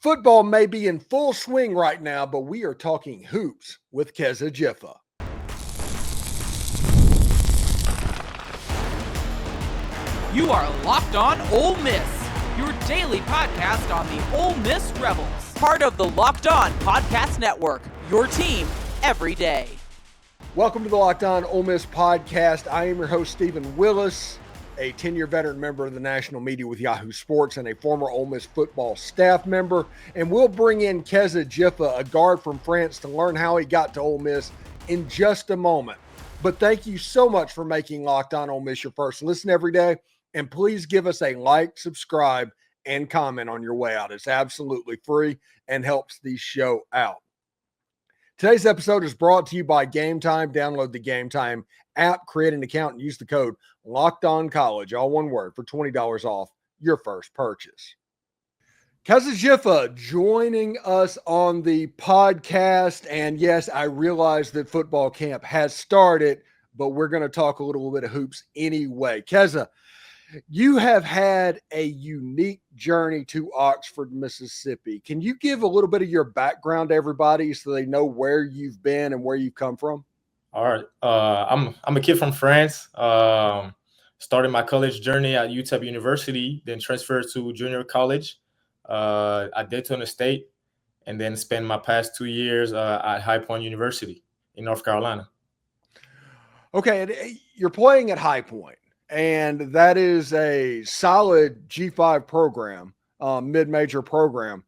Football may be in full swing right now, but we are talking hoops with Kezza Giffa. You are Locked On Ole Miss, your daily podcast on the Ole Miss Rebels. Part of the Locked On Podcast Network, your team every day. Welcome to the Locked On Ole Miss podcast. I am your host, Stephen Willis, a 10-year veteran member of the national media with Yahoo Sports and a former Ole Miss football staff member. And we'll bring in Kezza Giffa, a guard from France, to learn how he got to Ole Miss in just a moment. But thank you so much for making Locked On Ole Miss your first listen every day. And please give us a like, subscribe, and comment on your way out. It's absolutely free and helps the show out. Today's episode is brought to you by Game Time. Download the Game Time app, create an account, and use the code LOCKEDONCollege, all one word, for $20 off your first purchase. Kezza Giffa joining us on the podcast. And yes, I realize that football camp has started, but we're going to talk a little bit of hoops anyway. Kezza, you have had a unique journey to Oxford, Mississippi. Can you give a little bit of your background to everybody so they know where you've been and where you've come from? All right. I'm a kid from France. Started my college journey at UTEP University, then transferred to junior college at Daytona State, and then spent my past 2 years at High Point University in North Carolina. Okay, and you're playing at High Point. And that is a solid G5 program, mid-major program.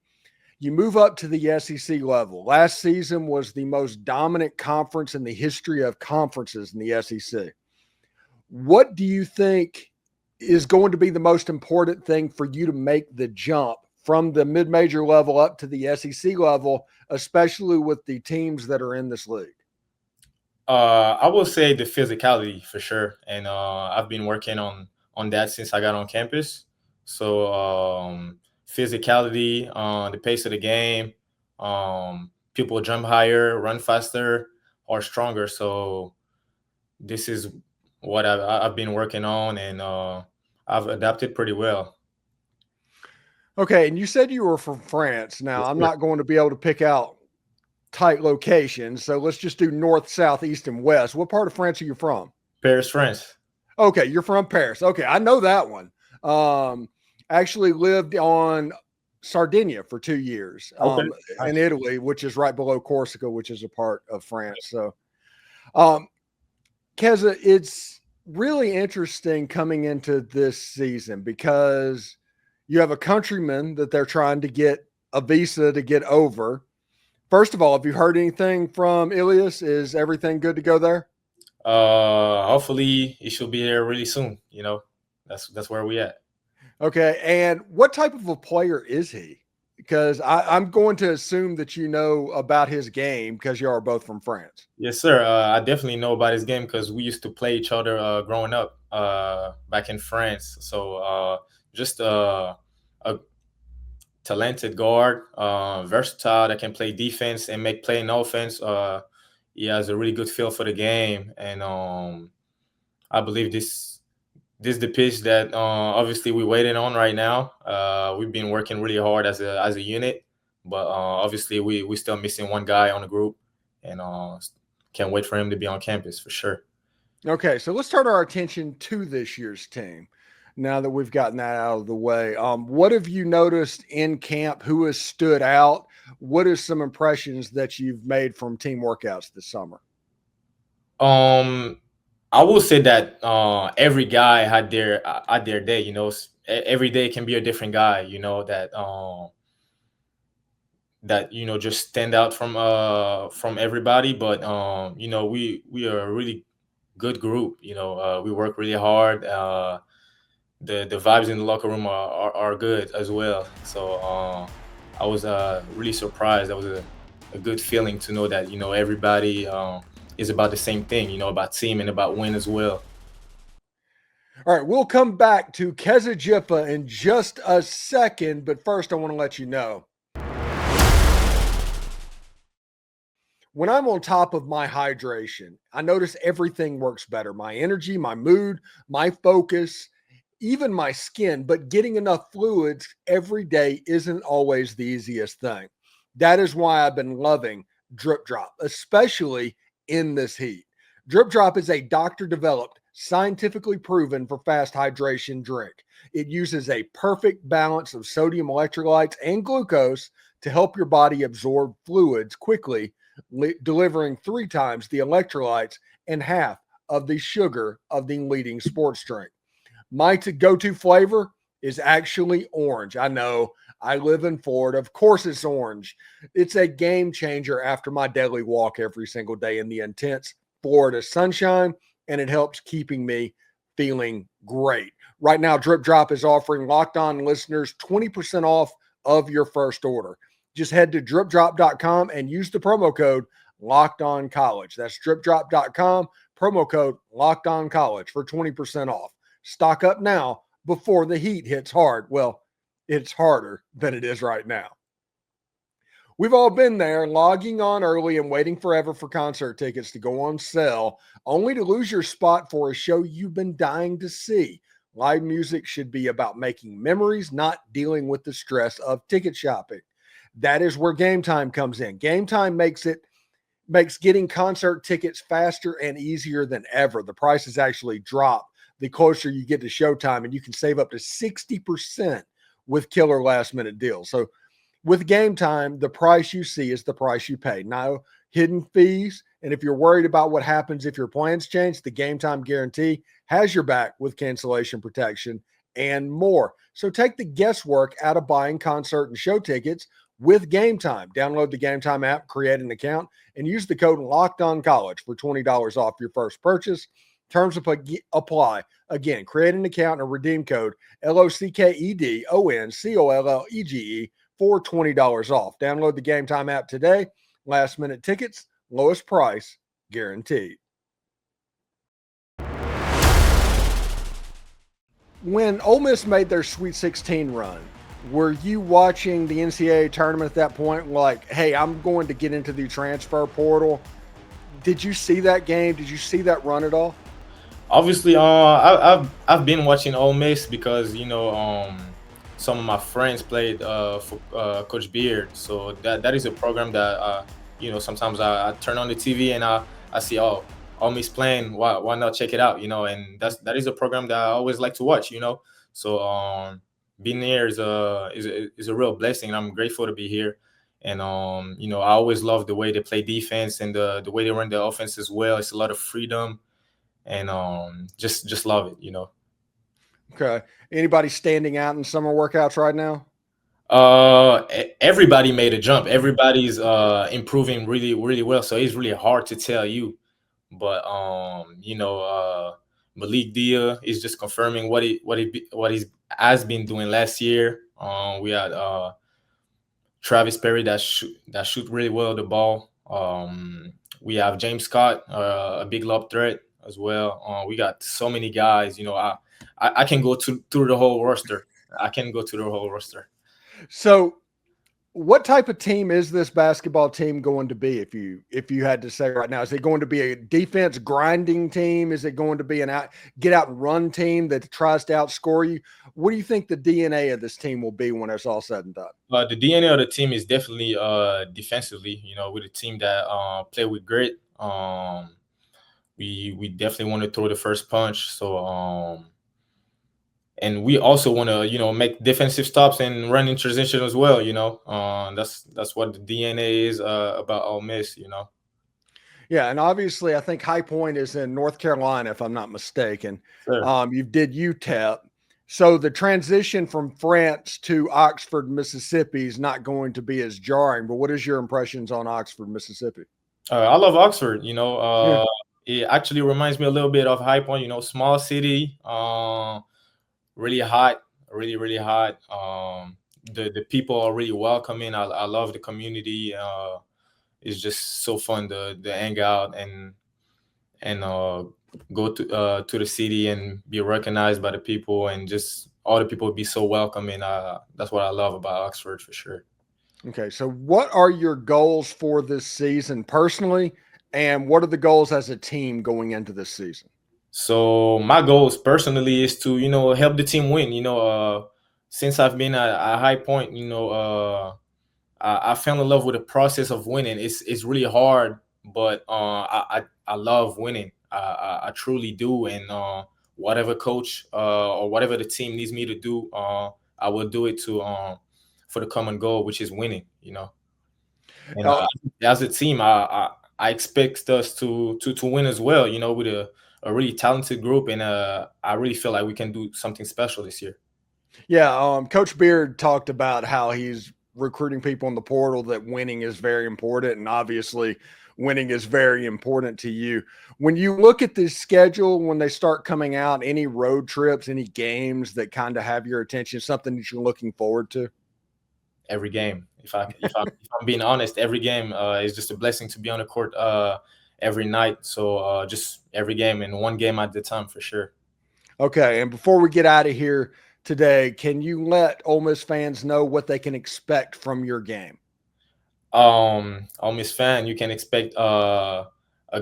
You move up to the SEC level. Last season was the most dominant conference in the history of conferences in the SEC. What do you think is going to be the most important thing for you to make the jump from the mid-major level up to the SEC level, especially with the teams that are in this league? I will say the physicality for sure, and I've been working on that since I got on campus. So physicality, the pace of the game, people jump higher, run faster, or stronger. So this is what I've been working on, and I've adapted pretty well. Okay, and you said you were from France. Now, Yes, I'm sir. not going to be able to pick out tight locations, so let's just do north, south, east, and west. What part of France are you from? Paris, France. Okay, you're from Paris. Okay, I know that one. Actually lived on Sardinia for 2 years Okay. in Italy, which is right below Corsica, which is a part of France. So, Kezza, it's really interesting coming into this season because you have a countryman that they're trying to get a visa to get over. First of all, have you heard anything from Ilias? Is everything good to go there? Hopefully he should be there really soon. You know, that's where we at. Okay, and what type of a player is he? Because I'm going to assume that you know about his game because you are both from France. Yes, sir. I definitely know about his game because we used to play each other growing up back in France. So just a talented guard, versatile, that can play defense and make play in offense. He has a really good feel for the game, and I believe this is the pitch that obviously we're waiting on right now. We've been working really hard as a unit, but obviously we still missing one guy on the group, and can't wait for him to be on campus for sure. Okay, so let's turn our attention to this year's team. Now that we've gotten that out of the way, what have you noticed in camp? Who has stood out? What are some impressions that you've made from team workouts this summer? I will say that every guy had their day. You know, every day can be a different guy. You know that just stand out from everybody. But we are a really good group. You know, we work really hard. The vibes in the locker room are good as well. So I was really surprised. That was a good feeling to know that everybody is about the same thing. About team and about win as well. All right, we'll come back to Kezza Giffa in just a second, but first I want to let you know, when I'm on top of my hydration, I notice everything works better. My energy, my mood, my focus, even my skin, but getting enough fluids every day isn't always the easiest thing. That is why I've been loving Drip Drop, especially in this heat. Drip Drop is a doctor developed, scientifically proven for fast hydration drink. It uses a perfect balance of sodium electrolytes and glucose to help your body absorb fluids quickly, delivering 3 times the electrolytes and half of the sugar of the leading sports drink. My go-to flavor is actually orange. I know I live in Florida. Of course it's orange. It's a game changer after my daily walk every single day in the intense Florida sunshine, and it helps keeping me feeling great. Right now, Drip Drop is offering Locked On listeners 20% off of your first order. Just head to dripdrop.com and use the promo code Locked On College. That's dripdrop.com, promo code Locked On College for 20% off. Stock up now before the heat hits hard. Well, it's harder than it is right now. We've all been there, logging on early and waiting forever for concert tickets to go on sale, only to lose your spot for a show you've been dying to see. Live music should be about making memories, not dealing with the stress of ticket shopping. That is where Game Time comes in. Game Time makes getting concert tickets faster and easier than ever. The prices actually drop the closer you get to showtime, and you can save up to 60% with killer last minute deals. So with Game Time, the price you see is the price you pay. No hidden fees. And if you're worried about what happens if your plans change, the Game Time guarantee has your back with cancellation protection and more. So take the guesswork out of buying concert and show tickets with Game Time. Download the Game Time app, create an account, and use the code LOCKEDONCollege for $20 off your first purchase. Terms apply. Again, create an account and redeem code LOCKEDONCOLLEGE for $20 off. Download the Game Time app today. Last minute tickets, lowest price guaranteed. When Ole Miss made their Sweet 16 run, were you watching the NCAA tournament at that point like, hey, I'm going to get into the transfer portal? Did you see that game? Did you see that run at all? Obviously, I've been watching Ole Miss because some of my friends played for Coach Beard, so that is a program that sometimes I turn on the TV and I see Ole Miss playing. Why not check it out? And that is a program that I always like to watch. So being here is a real blessing, and I'm grateful to be here. And I always love the way they play defense and the way they run the offense as well. It's a lot of freedom, and just love it. Okay. Anybody standing out in summer workouts right now? Everybody made a jump. Everybody's improving really, really well. So it's really hard to tell you. But Malik Dia is just confirming what he has been doing last year. We had Travis Perry that shoot really well the ball. We have James Scott, a big lob threat as well. We got so many guys. I can go through the whole roster. So what type of team is this basketball team going to be if you had to say right now? Is it going to be a defense grinding team? Is it going to be get out and run team that tries to outscore you? What do you think the DNA of this team will be when it's all said and done? The DNA of the team is definitely defensively, with a team that play with grit. We definitely want to throw the first punch. So and we also want to, make defensive stops and run in transition as well. That's what the DNA is about Ole Miss. Yeah, and obviously, I think High Point is in North Carolina, if I'm not mistaken. Sure. You did UTEP, so the transition from France to Oxford, Mississippi, is not going to be as jarring. But what is your impressions on Oxford, Mississippi? I love Oxford. It actually reminds me a little bit of High Point. Small city. Really hot, really, really hot. The people are really welcoming. I love the community. It's just so fun to hang out and go to the city and be recognized by the people, and just all the people be so welcoming. That's what I love about Oxford for sure. Okay, so what are your goals for this season personally, and what are the goals as a team going into this season? So my goals personally is to, help the team win. Since I've been at a high point, I fell in love with the process of winning. It's really hard, but I love winning. I truly do, and whatever coach or whatever the team needs me to do, I will do it to for the common goal, which is winning. And as a team, I expect us to win as well. With a really talented group, and I really feel like we can do something special this year. Yeah, Coach Beard talked about how he's recruiting people in the portal, that winning is very important, and obviously winning is very important to you. When you look at this schedule, when they start coming out, any road trips, any games that kind of have your attention, something that you're looking forward to? Every game. If I'm being honest, every game is just a blessing to be on the court every night. So just every game, and one game at the time for sure. Okay, and before we get out of here today, can you let Ole Miss fans know what they can expect from your game? Ole Miss fan, you can expect a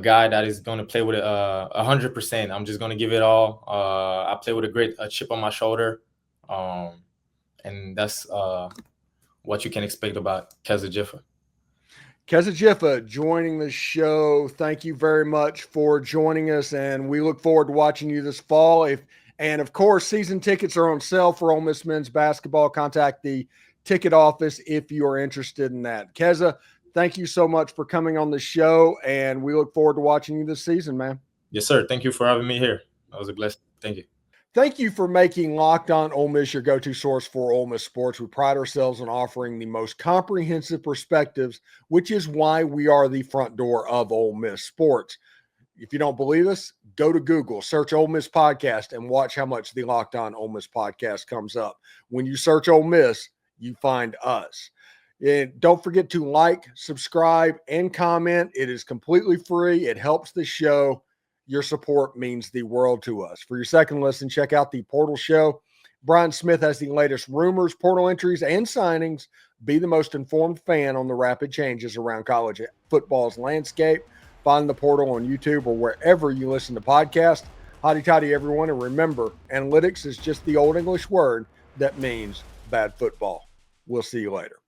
guy that is going to play with 100%. I'm just going to give it all. I play with a great chip on my shoulder, and that's what you can expect about Kezza Giffa. Kezza Giffa joining the show. Thank you very much for joining us, and we look forward to watching you this fall. And of course, season tickets are on sale for Ole Miss men's basketball. Contact the ticket office if you are interested in that. Kezza, thank you so much for coming on the show, and we look forward to watching you this season, man. Yes, sir. Thank you for having me here. That was a blessing. Thank you. Thank you for making Locked On Ole Miss your go-to source for Ole Miss sports. We pride ourselves on offering the most comprehensive perspectives, which is why we are the front door of Ole Miss sports. If you don't believe us, go to Google, search Ole Miss Podcast, and watch how much the Locked On Ole Miss Podcast comes up. When you search Ole Miss, you find us. And don't forget to like, subscribe, and comment. It is completely free. It helps the show. Your support means the world to us. For your second listen, check out the Portal Show. Brian Smith has the latest rumors, portal entries, and signings. Be the most informed fan on the rapid changes around college football's landscape. Find the portal on YouTube or wherever you listen to podcasts. Hotty toddy, everyone. And remember, analytics is just the old English word that means bad football. We'll see you later.